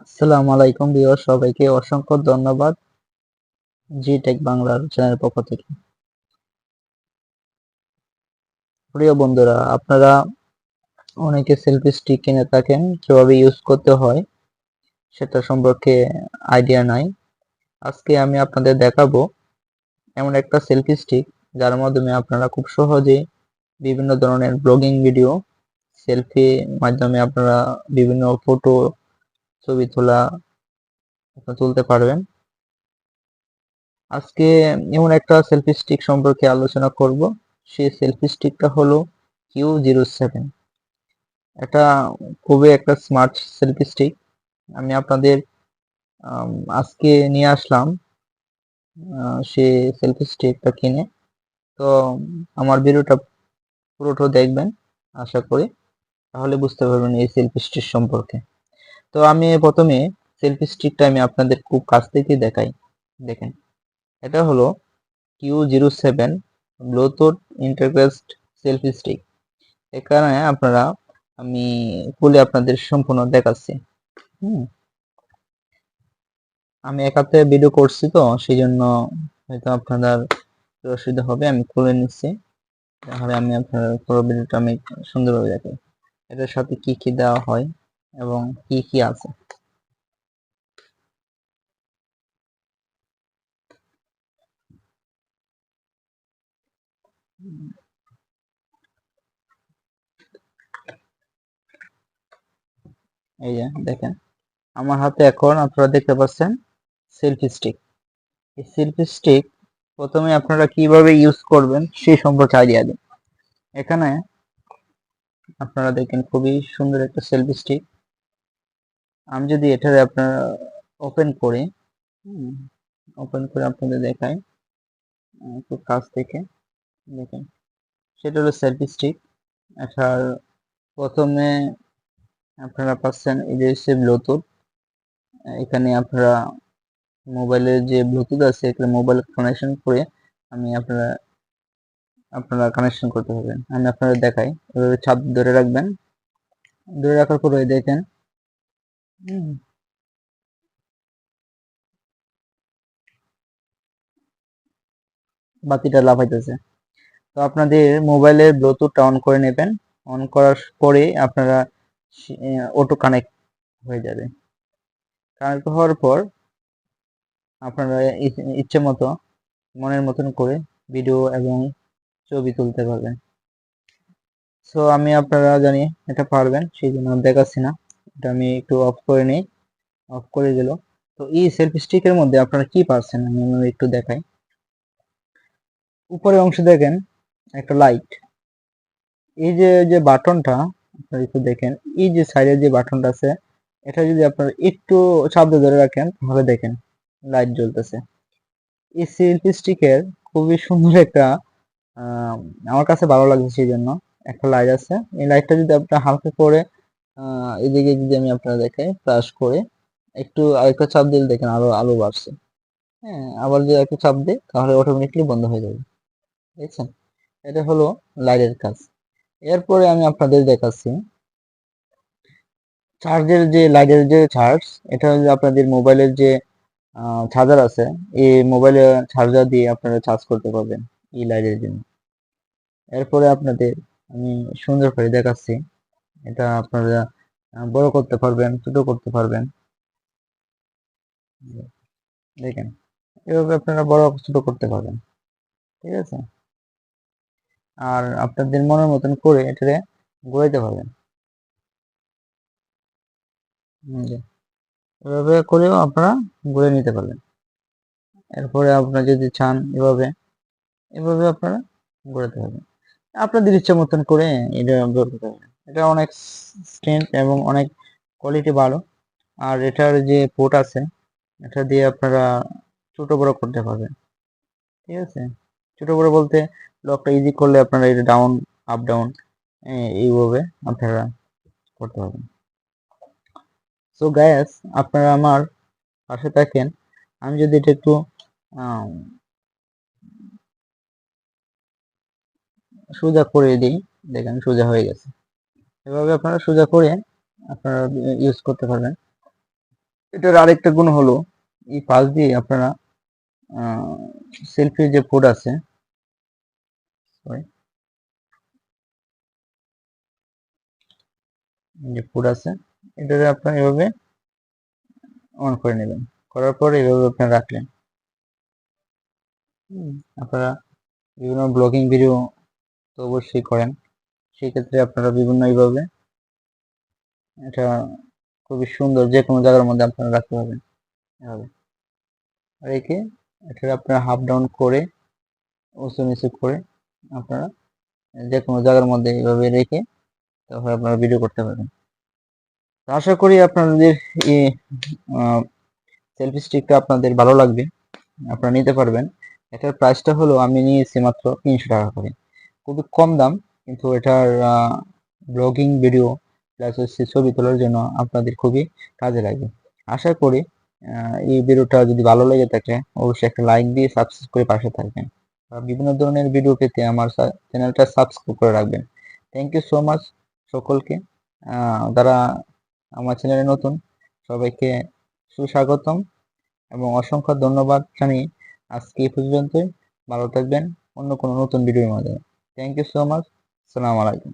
আসসালামু আলাইকুম ভিউয়ার, সবাইকে অসংখ্য ধন্যবাদ জি টেক বাংলার চ্যানেলের পক্ষ থেকে। প্রিয় বন্ধুরা, আপনারা অনেকে সেলফি স্টিক কিনে থাকেন, কিভাবে ইউজ করতে হয় সেটা সম্পর্কে আইডিয়া নাই। আজকে আমি আপনাদের দেখাবো এমন একটা সেলফি স্টিক যার মাধ্যমে আপনারা খুব সহজে বিভিন্ন ধরনের ব্লগিং ভিডিও, সেলফি মাধ্যমে আপনারা বিভিন্ন ফটো, ছবি তুলতে পারবেন। আজকে এমন একটা সেলফি স্টিক সম্পর্কে আলোচনা করব। সেই সেলফি স্টিকটা হলো Q07। এটা খুবই একটা স্মার্ট সেলফি স্টিক। আমি আপনাদের আজকে নিয়ে আসলাম সেই সেলফি স্টিকটা কিনে। তো আমার ভিডিওটা পুরোটা দেখবেন আশা করি, তাহলে বুঝতে পারবেন এই সেলফি স্টিক সম্পর্কে। তো আমি প্রথমে সেলফি স্টিকটা আমি আপনাদের খুব কাছ থেকে দেখাই। দেখেন, এটা হলো Q07 ব্লুটুথ ইন্টারফেসড সেলফি স্টিক। এখানে আপনারা আমি খুলে আপনাদের সম্পূর্ণ দেখাচ্ছি। হুম, আমি এক হাতে ভিডিও করছি তো সেই জন্য হয়তো আপনাদের অসুবিধা হবে। আমি খুলে নিচ্ছি, তাহলে আমি আপনার পুরো ভিডিওটা আমি সুন্দরভাবে দেখাই। এটার সাথে কি কি দেওয়া হয় এবং কি কি আছে। এই যে দেখেন, আমার হাতে এখন আপনারা দেখতে পাচ্ছেন সেলফি স্টিক। এই সেলফি স্টিক প্রথমে আপনারা কিভাবে ইউজ করবেন সেই সম্পর্কে আইডিয়া দিন। এখানে আপনারা দেখেন খুবই সুন্দর একটা সেলফি স্টিক। আমি যদি এটা আপনারা ওপেন করি, ওপেন করে আপনাদের দেখাই একটু কাছ থেকে। দেখেন, সেটা হলো সেলফি স্টিক। এটার প্রথমে আপনারা পাচ্ছেন এই যে হচ্ছে ব্লুটুথ। এখানে আপনারা মোবাইলের যে ব্লুটুথ আছে এখানে মোবাইল কানেকশন করে আমি আপনারা কানেকশন করতে পারবেন। আমি আপনাদের দেখাই, এভাবে চাপ ধরে রাখবেন। ধরে রাখার পরে দেখেন বাতিটা লাফাইতেছে। তো আপনাদের মোবাইলের ব্লুটুথটা অন করে নেবেন। অন করার পরে আপনারা অটো কানেক্ট হয়ে যাবে। কানেক্ট হওয়ার পর আপনারা ইচ্ছে মতো মনের মতন করে ভিডিও এবং ছবি তুলতে পারবেন। সো আমি আপনারা জানি এটা পারবেন, সেই জন্য দেখাচ্ছি না। এটা আমি একটু অফ করে নিই, অফ করে দিল। তো এই সেলফি স্টিকের মধ্যে আপনারা কি পাচ্ছেন আমি একটু দেখাই। উপরে অংশে দেখেন একটা লাইট। এই যে যে বাটনটা আপনারা একটু দেখেন, এই যে সাইডে যে বাটনটা আছে এটা যদি আপনারা একটু চাপ দিয়ে ধরে রাখেন তাহলে দেখেন লাইট জ্বলতেছে। এই সেলফি স্টিকের খুবই সুন্দর একটা আমার কাছে ভালো লাগছে, সেই জন্য একটা লাইট আছে। এই লাইটটা যদি আপনার হালকা করে এদিকে যদি আমি আপনারা দেখাই ফ্লাশ করে একটু আরেকটা চাপ দিলে দেখেন আরো আলো বাড়ছে। হ্যাঁ, আবার যদি একটু চাপ দিই তাহলে অটোমেটিকলি বন্ধ হয়ে যাবে। দেখছেন, এটা হলো লাইটের কাজ। এরপরে আমি আপনাদের দেখাচ্ছি চার্জের যে লাইটের যে চার্জ। এটা হচ্ছে আপনাদের মোবাইলের যে চার্জার আছে, এই মোবাইলের চার্জার দিয়ে আপনারা চার্জ করতে পারবেন এই লাইটের জন্য। এরপরে আপনাদের আমি সুন্দর করে দেখাচ্ছি, এটা আপনারা বড় করতে পারবেন, ছোট করতে পারবেন। দেখেন, এভাবে আপনারা বড় ছোট করতে পারবেন। ঠিক আছে, আর আপনাদের মনের মতন করে এটারে ঘোরাইতে পারবেন। যে এভাবে করেও আপনারা ঘুরে নিতে পারবেন। এরপরে আপনারা যদি চান এভাবে এভাবে আপনারা ঘোরাতে পারবেন আপনাদের ইচ্ছা মতন করে। এটা ঘোরাতে পারবেন। এটা অনেক স্ট্রেংথ এবং অনেক কোয়ালিটি ভালো। আর এটার যে পোর্ট আছে এটা দিয়ে আপনারা ছোট বড় করতে পারবেন। ঠিক আছে, ছোট বড় বলতে লকটা ইজি করলে আপনারা এটা ডাউন আপ ডাউন এইভাবে আপনারা করতে পারবেন। সো গাইস, আপনারা আমার পাশে থাকেন। আমি যদি এটা একটু আম, সোজা করে দিই, দেখেন সোজা হয়ে গেছে। এভাবে আপনারা সোজা করে আপনারা ইউজ করতে পারবেন। এটার আরেকটা গুণ হলো এই পাশ দিয়ে আপনারা সেলফির যে পোর্ট আছে, sorry, যে পোর্ট আছে এটাকে আপনারা এভাবে অন করে নেবেন, করার পর এভাবে আপনারা রাখলেন। আপনারা বিভিন্ন ব্লগিং ভিডিও তো অবশ্যই করেন, সেই ক্ষেত্রে আপনারা বিভিন্ন এইভাবে এটা খুবই সুন্দর যে কোনো জায়গার মধ্যে আপনারা রাখতে পারবেন এভাবে রেখে। এটা আপনারা হাফ ডাউন করে উঁচু নিচু করে আপনারা যে কোনো জায়গার মধ্যে এইভাবে রেখে তারপর আপনারা ভিডিও করতে পারবেন। তো আশা করি আপনাদের এই সেলফি স্টিকটা আপনাদের ভালো লাগবে, আপনারা নিতে পারবেন। এটার প্রাইসটা হলো আমি নিয়েছি মাত্র 300 টাকা করে, খুবই কম দাম, কিন্তু এটার ব্লগিং ভিডিও প্লাস হচ্ছে ছবি তোলার জন্য আপনাদের খুবই কাজে লাগবে। আশা করি এই ভিডিওটা যদি ভালো লেগে থাকে অবশ্যই একটা লাইক দিয়ে সাবস্ক্রাইব করে পাশে থাকবেন। আর বিভিন্ন ধরনের ভিডিও পেতে আমার চ্যানেলটা সাবস্ক্রাইব করে রাখবেন। থ্যাংক ইউ সো মাচ সকলকে, যারা আমার চ্যানেলে নতুন সবাইকে সুস্বাগতম এবং অসংখ্য ধন্যবাদ জানিয়ে আজকে এই পর্যন্তই। ভালো থাকবেন অন্য কোনো নতুন ভিডিওর মাধ্যমে। Thank you so much. আসসালামু আলাইকুম।